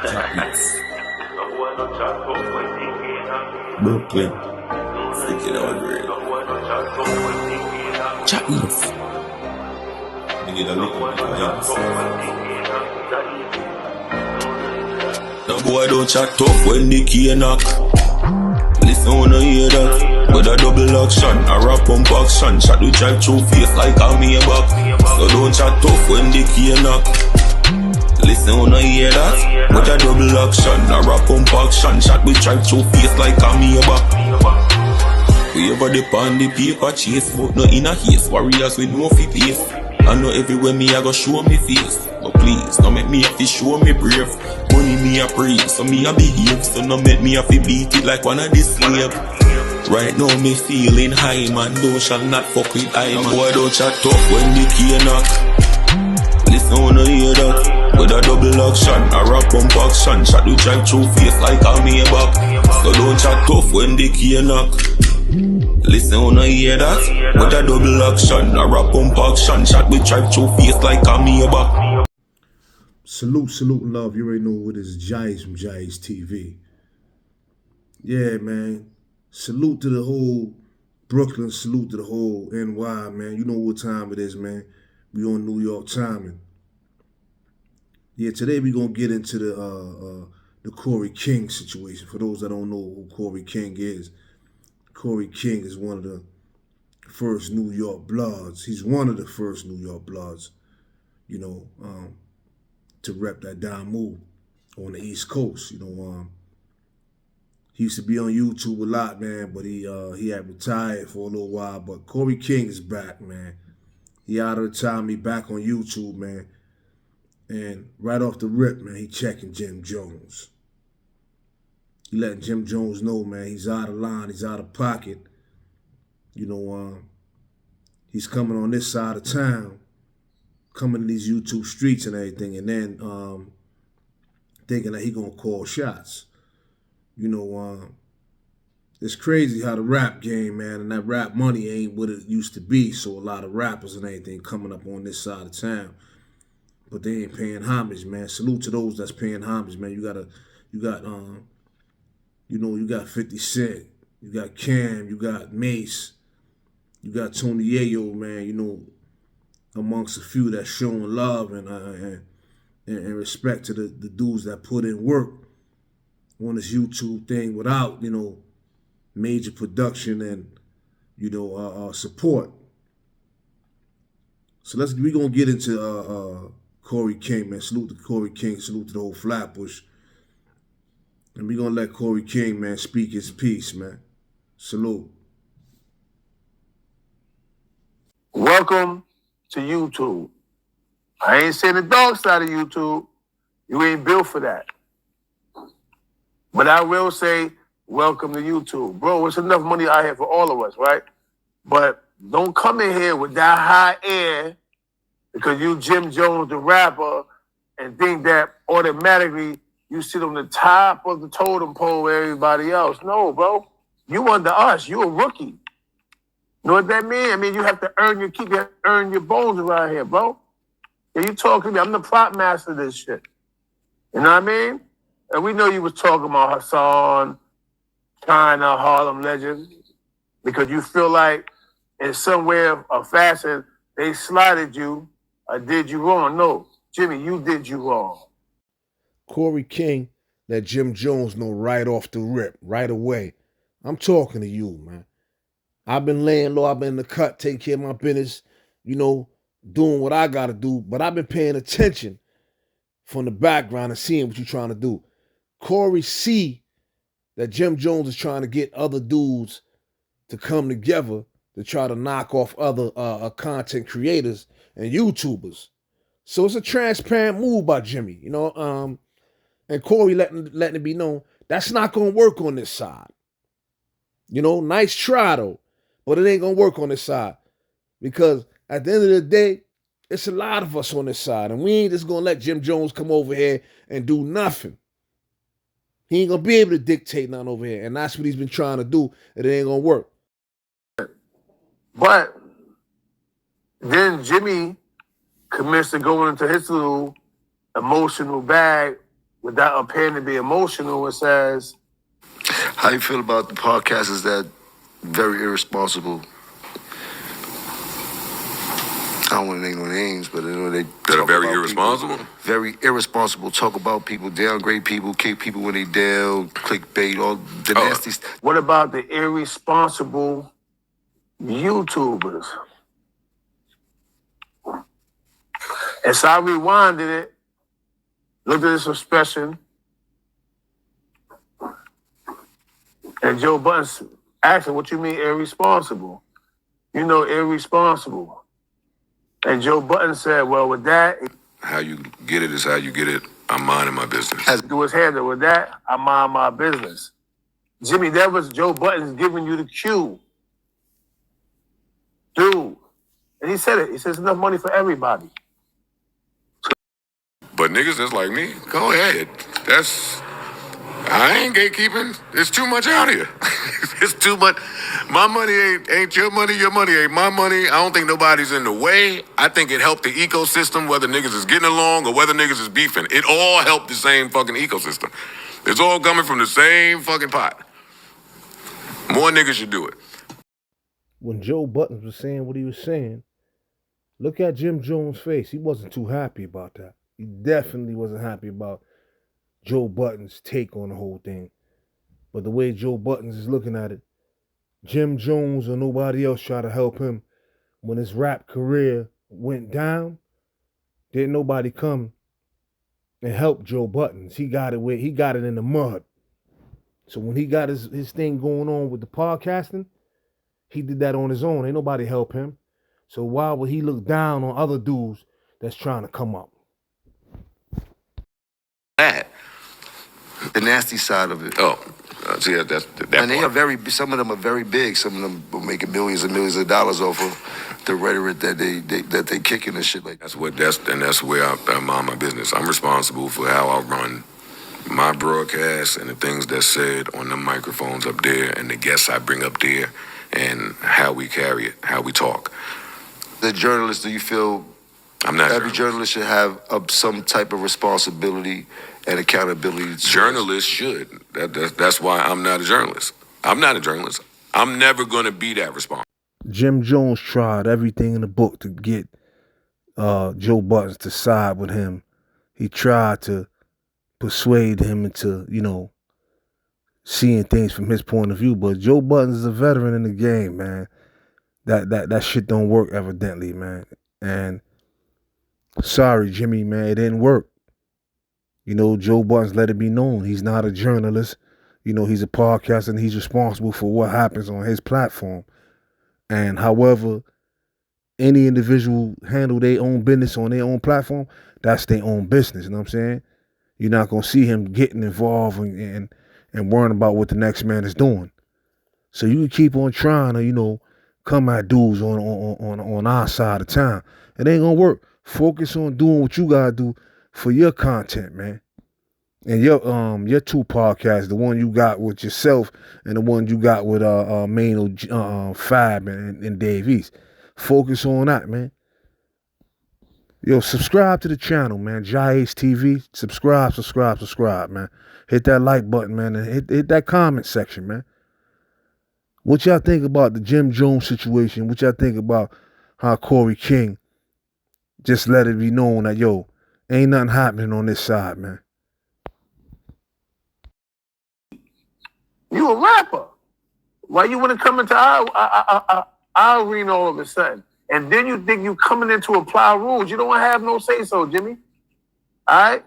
JAH-ACE. Brooklyn. Stick it out great. JAH-ACE. We need a little bit of dance. The boy don't chat tough when the key knock. Listen when I hear that. With a double action, a rap pump action. Shot the drive through face like a me back. So don't chat tough when the key knock. Listen when I hear that. With a double action, a rap pump action. Shot the drive through face like a me back. We ever depend the paper chase, but no in a haste. Warriors with no fit pace. I know everywhere me I go show me face. But please, don't make me have to show me brave. Money me a praise, so me a behave. So no make me have to beat it like one of the slave. Right now me feeling high, man. Don't shall not fuck with I, man. Boy don't chat tough when the key knock. Listen when I hear that. With a double action, a rap pump action. Shot the drive through face like a me back. So don't chat tough when the key knock. Listen when I hear that. With a double action, a rap pump action. Shot with drive through face like a me back. Salute, and love. You already know what is JAH-ACE from JAH-ACE TV. Yeah, man. Salute to the whole Brooklyn. Salute to the whole NY, man. You know what time it is, man. We on New York timing. Yeah, today we gonna get into the Corey King situation. For those that don't know who Corey King is, Corey King is one of the first New York Bloods. He's one of the first New York Bloods, you know, to rep that down move on the East Coast. You know, he used to be on YouTube a lot, man, but he had retired for a little while. But Corey King is back, man. He out of the time, he back on YouTube, man. And right off the rip, man, he checking Jim Jones. He letting Jim Jones know, man, he's out of line, he's out of pocket. You know, he's coming on this side of town, coming to these YouTube streets and everything, and then thinking that he gonna call shots. You know, it's crazy how the rap game, man, and that rap money ain't what it used to be. So a lot of rappers and everything coming up on this side of town, but they ain't paying homage, man. Salute to those that's paying homage, man. You got 50 Cent, you got Cam, you got Mace, you got Tony Yayo, man. You know, amongst a few that's showing love and respect to the dudes that put in work on this YouTube thing without, you know, major production and, you know, support. So we gonna get into Corey King, man. Salute to Corey King, salute to the whole Flatbush. And we gonna let Corey King, man, speak his piece, man. Salute. Welcome to YouTube. I ain't saying the dog side of YouTube. You ain't built for that. But I will say, welcome to YouTube. Bro, it's enough money out here for all of us, right? But don't come in here with that high air because you Jim Jones, the rapper, and think that automatically you sit on the top of the totem pole with everybody else. No, bro. You under us. You a rookie. You know what that means? I mean, you have to earn your bones around here, bro. And you talking to me, I'm the prop master of this shit. You know what I mean? And we know you was talking about Hassan, China, Harlem Legend, because you feel like in some way or fashion, they slighted you or did you wrong. No, Jimmy, you did you wrong. Corey King let Jim Jones know right off the rip, right away. I'm talking to you, man. I've been laying low, I've been in the cut, taking care of my business, you know, doing what I gotta do, but I've been paying attention from the background and seeing what you're trying to do. Corey see that Jim Jones is trying to get other dudes to come together to try to knock off other content creators and YouTubers. So it's a transparent move by Jimmy, you know, and Corey letting it be known that's not gonna work on this side. You know, nice try though, but it ain't gonna work on this side because at the end of the day, it's a lot of us on this side, and we ain't just gonna let Jim Jones come over here and do nothing. He ain't gonna be able to dictate nothing over here, and that's what he's been trying to do, and it ain't gonna work. But then Jimmy commits to going into his little emotional bag without appearing to be emotional, it says, how you feel about the podcasters that very irresponsible? I don't want to name no names, but they That are very irresponsible? People, very irresponsible. Talk about people, downgrade people, kick people when they down, clickbait, all the nasty stuff. What about the irresponsible YouTubers? And so I rewinded it, looked at this expression, and Joe Budden asked him, what you mean irresponsible? You know, irresponsible. And Joe Budden said, well, with that, How you get it is how you get it. I'm minding my business. as do his hand, with that, I mind my business. Jimmy, that was Joe Budden's giving you the cue. Dude. And he said it. He says enough money for everybody. But niggas that's like me, go ahead. I ain't gatekeeping. There's too much out here. It's too much. My money ain't your money ain't my money. I don't think nobody's in the way. I think it helped the ecosystem, whether niggas is getting along or whether niggas is beefing. It all helped the same fucking ecosystem. It's all coming from the same fucking pot. More niggas should do it. When Joe Budden was saying what he was saying, look at Jim Jones' face. He wasn't too happy about that. He definitely wasn't happy about Joe Budden's take on the whole thing. But the way Joe Budden is looking at it, Jim Jones or nobody else tried to help him when his rap career went down. Didn't nobody come and help Joe Budden. He got it in the mud. So when he got his thing going on with the podcasting, he did that on his own. Ain't nobody help him. So why would he look down on other dudes that's trying to come up? That the nasty side of it. Oh, see, that's that. And they are some of them are very big. Some of them are making millions and millions of dollars off of the rhetoric that they kicking and shit like that. That's where I mind my business. I'm responsible for how I run my broadcast and the things that's said on the microphones up there and the guests I bring up there and how we carry it, how we talk. The journalist, do you feel I'm not every journalist should have some type of responsibility and accountability? Journalists should. That's why I'm not a journalist. I'm not a journalist. I'm never going to be that responsible. Jim Jones tried everything in the book to get Joe Budden to side with him. He tried to persuade him into, seeing things from his point of view. But Joe Budden is a veteran in the game, man. That shit don't work evidently, man. And sorry, Jimmy, man, it didn't work. Joe Budden's let it be known he's not a journalist. He's a podcaster and he's responsible for what happens on his platform. And however any individual handle their own business on their own platform, that's their own business. You know what I'm saying? You're not going to see him getting involved and worrying about what the next man is doing. So you can keep on trying to, come at dudes on our side of town. It ain't going to work. Focus on doing what you got to do for your content, man. And your two podcasts, the one you got with yourself and the one you got with Fab and Dave East. Focus on that, man. Subscribe to the channel, man. JAH-ACE TV. Subscribe, man. Hit that like button, man, and hit that comment section, man. What y'all think about the Jim Jones situation? What y'all think about how Corey King just let it be known that, ain't nothing happening on this side, man? You a rapper. Why you want to come into our arena all of a sudden? And then you think you coming in to apply rules. You don't have no say-so, Jimmy. All right?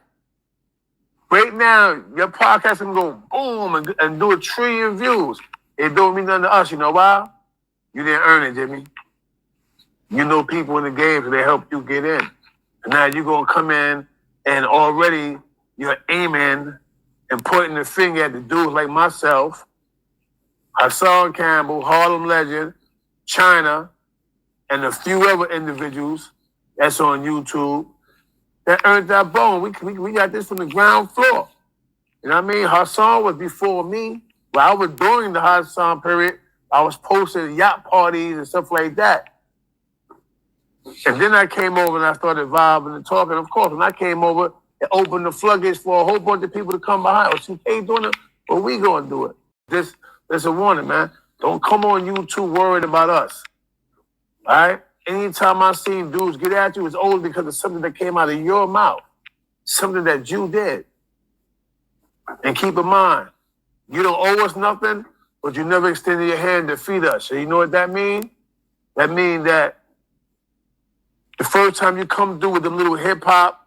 Right now, your podcast can go boom and do 1 trillion views. It don't mean nothing to us. You know why? You didn't earn it, Jimmy. You know people in the game, so they help you get in. And now you're going to come in and already you're aiming and pointing the finger at the dudes like myself, Hassan Campbell, Harlem Legend, China, and a few other individuals that's on YouTube that earned that bone. We got this from the ground floor. You know what I mean? Hassan was before me. While I was during the Hassan period, I was posting yacht parties and stuff like that. And then I came over and I started vibing and talking. Of course, when I came over, it opened the floodgates for a whole bunch of people to come behind. Or CK doing it, or we gonna do it. This a warning, man. Don't come on YouTube worried about us. All right? Anytime I seen dudes get at you, it's always because of something that came out of your mouth. Something that you did. And keep in mind, you don't owe us nothing, but you never extended your hand to feed us. So you know what that means? That means that the first time you come through with them little hip-hop,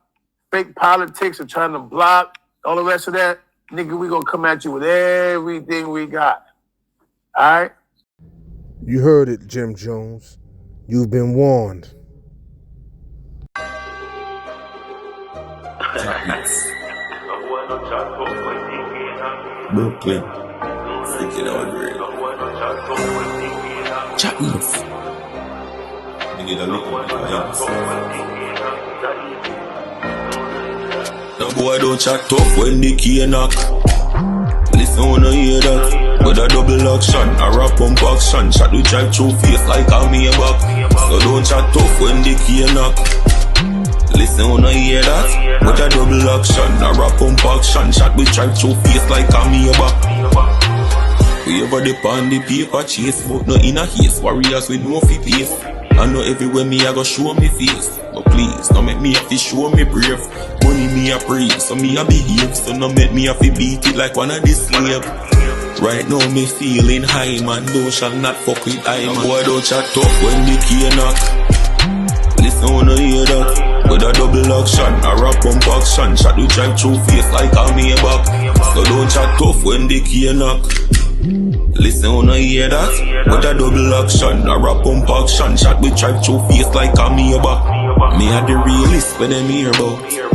fake politics and trying to block all the rest of that, nigga, we gonna come at you with everything we got. All right? You heard it, Jim Jones. You've been warned. Brooklyn, freaking out great. Chapman's. The boy don't chat tough when the key knock. Listen when I hear that. With a double action, a rap pump action. Shot with drive through face like a me back. So don't chat tough when the key knock. Listen when I hear that. With a double action, a rap pump action. Shot with drive through face like a me back. We ever depend the paper chase, but no in a haste. Warriors with no fi pace. I know everywhere me I go show me face. But please, don't make me have to show me brave. Money me a praise, so me a behave. So no make me have to beat it like one of the slave. Right now me feeling high, man. Thou shall not fuck with I, man. Boy don't chat tough when the key knock. Listen when I hear that. With a double action, a rap pump action. Shot with drive through face like a me back. So don't chat tough when the key knock. Listen when I hear that. With a double action, a rap pump action. Shot with drive through face like a me back. Me a the realist when them hear about.